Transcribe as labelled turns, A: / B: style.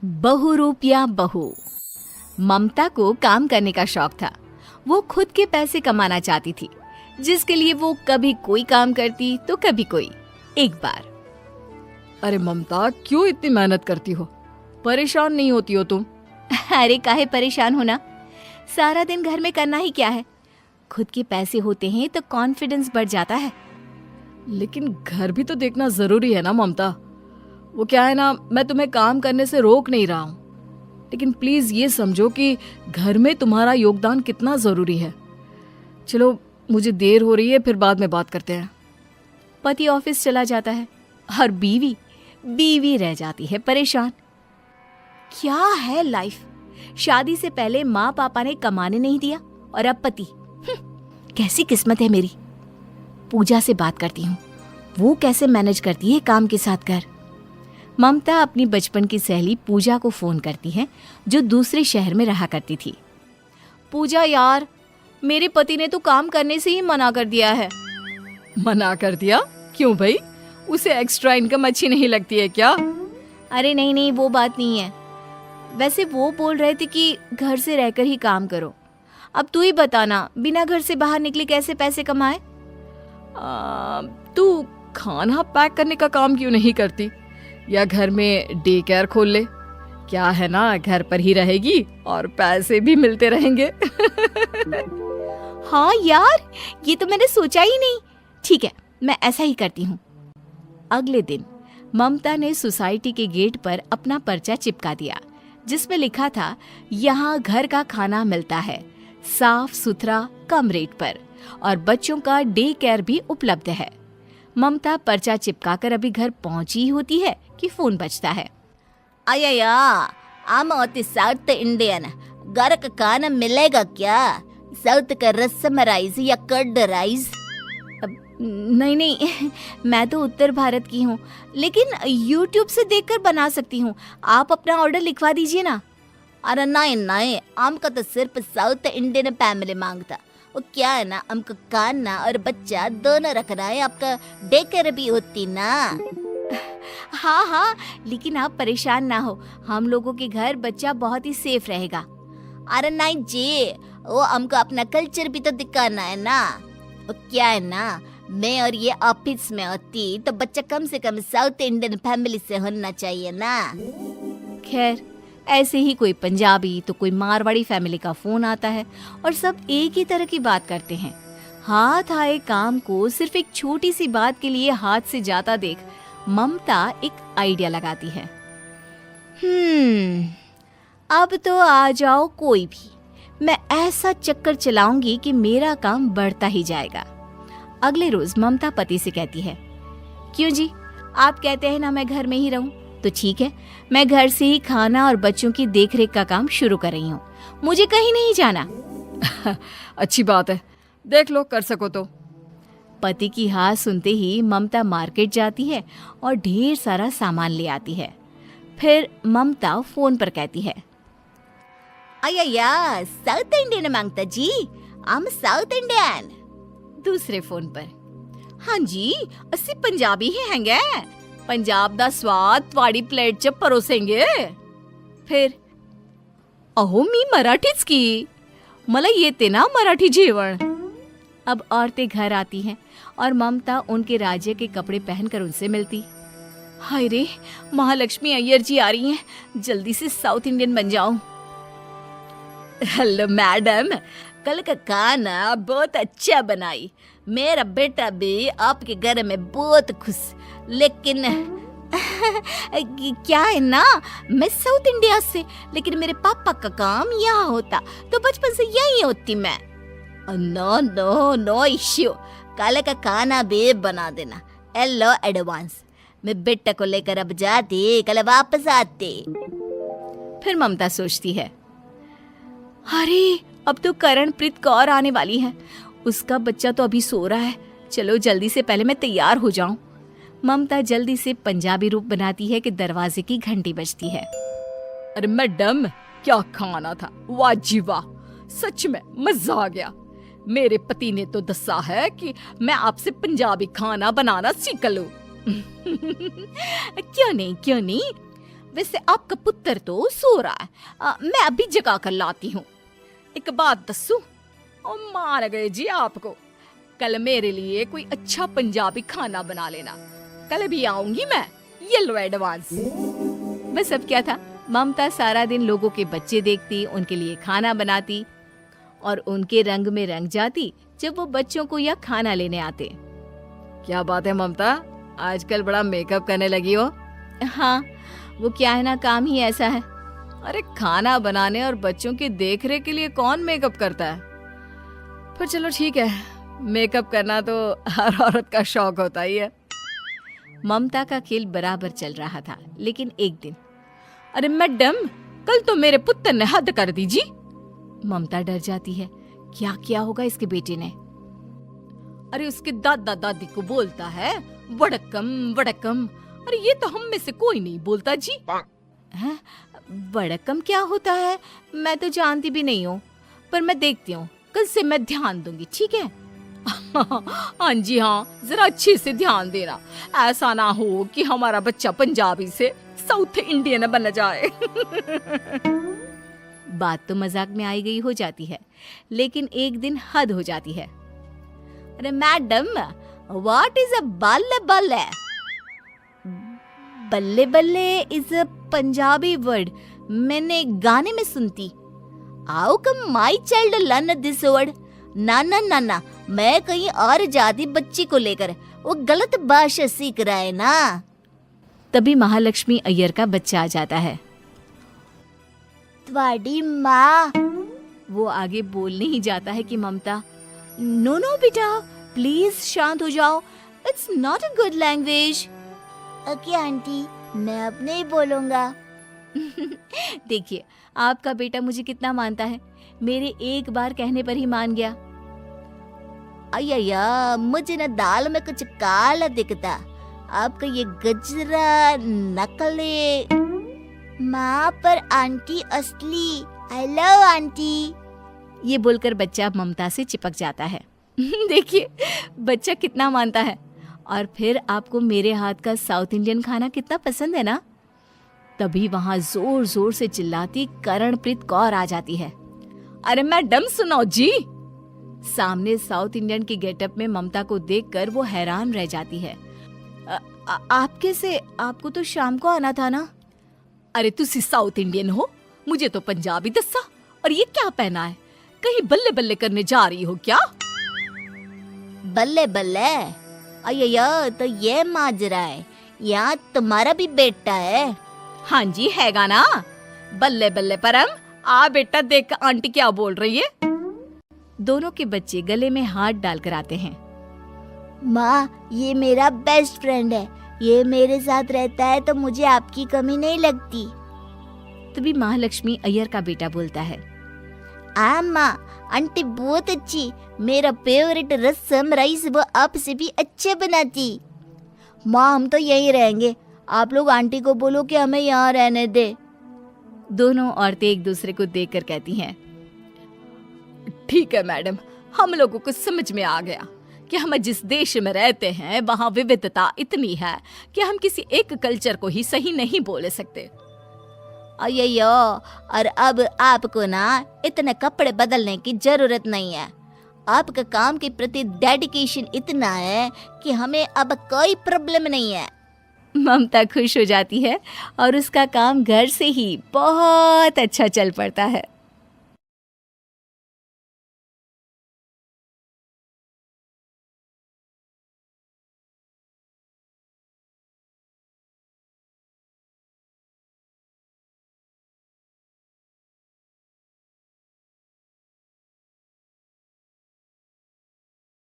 A: बहुरूपिया बहू। ममता को काम करने का शौक था। वो खुद के पैसे कमाना चाहती थी, जिसके लिए वो कभी कोई काम करती तो कभी कोई। एक बार,
B: अरे ममता, क्यों इतनी मेहनत करती हो? परेशान नहीं होती हो तुम?
A: अरे काहे परेशान होना, सारा दिन घर में करना ही क्या है। खुद के पैसे होते हैं तो कॉन्फिडेंस बढ़ जाता है।
B: लेकिन घर भी तो देखना जरूरी है ना ममता। वो क्या है ना, मैं तुम्हें काम करने से रोक नहीं रहा हूँ, लेकिन प्लीज ये समझो कि घर में तुम्हारा योगदान कितना जरूरी है। चलो, मुझे देर हो रही है, फिर बाद में बात करते हैं।
A: पति ऑफिस चला जाता है और बीवी रह जाती है परेशान। क्या है लाइफ। शादी से पहले माँ पापा ने कमाने नहीं दिया और अब पति। कैसी किस्मत है मेरी। पूजा से बात करती हूँ, वो कैसे मैनेज करती है काम के साथ घर। ममता अपनी बचपन की सहेली पूजा को फोन करती है, जो दूसरे शहर में रहा करती थी। पूजा यार, मेरे पति ने तो काम करने से ही मना कर दिया है।
B: मना कर दिया? क्यों भाई, उसे एक्स्ट्रा इनकम अच्छी नहीं लगती है क्या?
A: अरे नहीं, वो बात नहीं है। वैसे वो बोल रहे थे कि घर से रहकर ही काम करो। अब तू ही बताना, बिना घर से बाहर निकले कैसे पैसे कमाए?
B: तू खाना पैक करने का काम क्यों नहीं करती, या घर में डे केयर खोल ले? क्या है ना, घर पर ही रहेगी और पैसे भी मिलते रहेंगे।
A: हाँ यार, ये तो मैंने सोचा ही नहीं। ठीक है, मैं ऐसा ही करती हूँ। अगले दिन ममता ने सोसाइटी के गेट पर अपना पर्चा चिपका दिया, जिसमें लिखा था, यहाँ घर का खाना मिलता है, साफ सुथरा, कम रेट पर, और बच्चों का डे केयर भी उपलब्ध है। ममता पर्चा चिपकाकर अभी घर पहुंची होती है कि फोन बजता है।
C: अय्या, आम होती साउथ इंडियन, घर का खाना मिलेगा क्या? साउथ का रसम राइस या कर्ड राइस?
A: नहीं, मैं तो उत्तर भारत की हूँ, लेकिन YouTube से देखकर बना सकती हूँ। आप अपना ऑर्डर लिखवा दीजिए ना।
C: अरे नहीं, हमका तो सिर्फ साउथ इंडियन फैमिली मांगता। वो क्या है ना, हमको खाना और बच्चा दोनों रखना है, आपका डे केयर भी होती ना।
A: हाँ, लेकिन आप परेशान ना हो, हम लोगों के घर बच्चा बहुत ही सेफ रहेगा।
C: अरे नहीं जी, वो हमको अपना कल्चर भी तो दिखाना है ना। वो क्या है ना, मैं और ये ऑफिस में होती तो बच्चा कम से कम साउथ इंडियन फैमिली से होना चाहिए ना।
A: खैर, ऐसे ही कोई पंजाबी तो कोई मारवाड़ी फैमिली का फोन आता है और सब एक ही तरह की बात करते हैं। हाथ आए काम को सिर्फ एक छोटी सी बात के लिए हाथ से जाता देख ममता एक आइडिया लगाती है। अब तो आ जाओ कोई भी, मैं ऐसा चक्कर चलाऊंगी कि मेरा काम बढ़ता ही जाएगा। अगले रोज ममता पति से कहती है, क्यों जी, आप कहते हैं ना मैं घर में ही रहूं, तो ठीक है, मैं घर से ही खाना और बच्चों की देखरेख का काम शुरू कर रही हूँ। मुझे कहीं नहीं जाना।
B: अच्छी बात है, देख लो कर सको तो।
A: पति की हाँ सुनते ही ममता मार्केट जाती है और ढेर सारा सामान ले आती है। फिर ममता फोन पर कहती है,
C: अय्या, साउथ इंडियन मांगता जी, हम साउथ इंडियन।
A: दूसरे फोन पर, हाँ जी, अस्सी पंजाबी ही हैंगे, पंजाब दा स्वाद त्वाड़ी प्लेट च परोसेंगे। फिर, अहो मी मराठीच की, मला येते ना मराठी जेवण। अब औरतें घर आती हैं और ममता उनके राज्य के कपड़े पहनकर उनसे मिलती। हाय रे, महालक्ष्मी अय्यर जी आ रही हैं, जल्दी से साउथ इंडियन बन जाऊं।
C: हेलो मैडम, कल का खाना बहुत अच्छा बनाई, मेरा बेटा भी आपके घर में बहुत खुश। लेकिन
A: क्या है ना, मैं साउथ इंडिया से, लेकिन मेरे पापा का काम यहाँ होता तो बचपन से यही होती मैं।
C: नो इश्यू, कल का खाना भी बना देना। हेलो एडवांस, मैं बेटा को लेकर अब जाती, कल वापस आती।
A: फिर ममता सोचती है, अरे अब तो करणप्रीत कौर आने वाली है, उसका बच्चा तो अभी सो रहा है, चलो जल्दी से पहले मैं तैयार हो जाऊं। ममता जल्दी से पंजाबी रूप बनाती है कि दरवाजे की घंटी बजती है।
B: अरे मैडम, क्या खाना था, वाह जी वाह, सच में मजा आ गया। मेरे पति ने तो दसा है कि मैं आपसे पंजाबी खाना बनाना सीख लूं।
A: क्यों नहीं, वैसे आपका पुत्र तो सो रहा है, मैं अभी जगा कर लाती हूँ। एक बात दस्सू, और मान गए जी आपको। कल मेरे लिए कोई अच्छा पंजाबी खाना बना लेना, कल भी आऊंगी मैं। ये लो एडवांस। बस अब क्या था, ममता सारा दिन लोगों के बच्चे देखती, उनके लिए खाना बनाती और उनके रंग में रंग जाती जब वो बच्चों को यह खाना लेने आते।
B: क्या बात है ममता, आजकल बड़ा मेकअप करने लगी हो।
A: हाँ, वो क्या है ना, काम ही ऐसा है।
B: अरे खाना बनाने और बच्चों की देखरेख के लिए कौन मेकअप करता है। पर चलो ठीक है, मेकअप करना तो हर औरत का शौक होता ही है।
A: ममता का खेल बराबर चल रहा था, लेकिन एक दिन, अरे मैडम, कल तो मेरे पुत्र ने हद कर दी जी। ममता डर जाती है, क्या किया होगा इसके बेटे ने। अरे उसके दादा दादी को बोलता है वड़कम वड़कम। अरे ये तो हम में से कोई नहीं बोलता जी। हैं? वड़कम क्या होता है, मैं तो जानती भी नहीं हूँ, पर मैं देखती हूँ, कल से मैं ध्यान दूंगी, ठीक है। हाँ जी हाँ, जरा अच्छे से ध्यान देना, ऐसा ना हो कि हमारा बच्चा पंजाबी से साउथ इंडियन बन जाए। बात तो मजाक में आई गई हो जाती है, लेकिन एक दिन हद हो जाती है। अरे मैडम, व्हाट इज अ बल्ले बल्ले? बल्ले बल्ले इज अ पंजाबी वर्ड, मैंने गाने में सुनती। आओ come my child learn this word. ना ना ना ना, मैं कहीं और जाती बच्ची को लेकर, वो गलत भाषा सीख रहा है ना। तभी महालक्ष्मी अय्यर का बच्चा आ जाता है।
C: तुम्हारी माँ।
A: वो आगे बोलने ही जाता है कि ममता, नो नो बेटा, प्लीज शांत हो जाओ, it's not a good language.
C: Okay aunty, मैं अब नहीं बोलूंगा।
A: देखिए, आपका बेटा मुझे कितना मानता है, मेरे एक बार कहने पर ही मान गया।
C: अय्या, मुझे ना दाल में कुछ काला दिखता, आपका ये गजरा नकली। माँ पर आंटी असली। I love aunty.
A: ये बोलकर बच्चा ममता से चिपक जाता है। देखिए बच्चा कितना मानता है। और फिर आपको मेरे हाथ का साउथ इंडियन खाना कितना पसंद है ना। तभी वहां जोर जोर से चिल्लाती करणप्रीत कौर आ जाती है। अरे मैडम सुनो जी। सामने साउथ इंडियन की गेटअप में ममता को देखकर वो हैरान रह जाती है। आप कैसे, आपको तो शाम को आना था ना। अरे तुसी साउथ इंडियन हो, मुझे तो पंजाबी दस्सा। और ये क्या पहना है, कहीं बल्ले बल्ले करने जा रही हो क्या?
C: बल्ले बल्ले? अय्या, तो ये माजरा है, यहाँ तुम्हारा भी बेटा है।
A: हाँ जी हैगा ना। बल्ले बल्ले परम, आ बेटा देख आंटी क्या बोल रही है। दोनों के बच्चे गले में हाथ डालकर आते हैं।
C: माँ, ये मेरा बेस्ट फ्रेंड है, ये मेरे साथ रहता है तो मुझे आपकी कमी नहीं लगती।
A: तभी महालक्ष्मी अय्यर का बेटा बोलता है,
C: माँ, आंटी बहुत अच्छी, मेरा फेवरेट रसम राइस वो आपसे भी अच्छे बनाती। माँ, हम तो यहीं रहेंगे, आप लोग आंटी को बोलो कि हमें यहाँ रहने दे।
A: दोनों औरतें एक दूसरे को देखकर कहती हैं,
B: ठीक है मैडम, हम लोगों को समझ में आ गया कि हम जिस देश में रहते हैं वहाँ विविधता इतनी है कि हम किसी एक कल्चर को ही सही नहीं बोल सकते।
C: अय्यो, और अब आपको ना इतने कपड़े बदलने की जरूरत नहीं है। आपका काम के प्रति डेडिकेशन इतना है कि हमें अब कोई प्रॉब्लम नहीं है।
A: ममता खुश हो जाती है और उसका काम घर से ही बहुत अच्छा चल पड़ता है।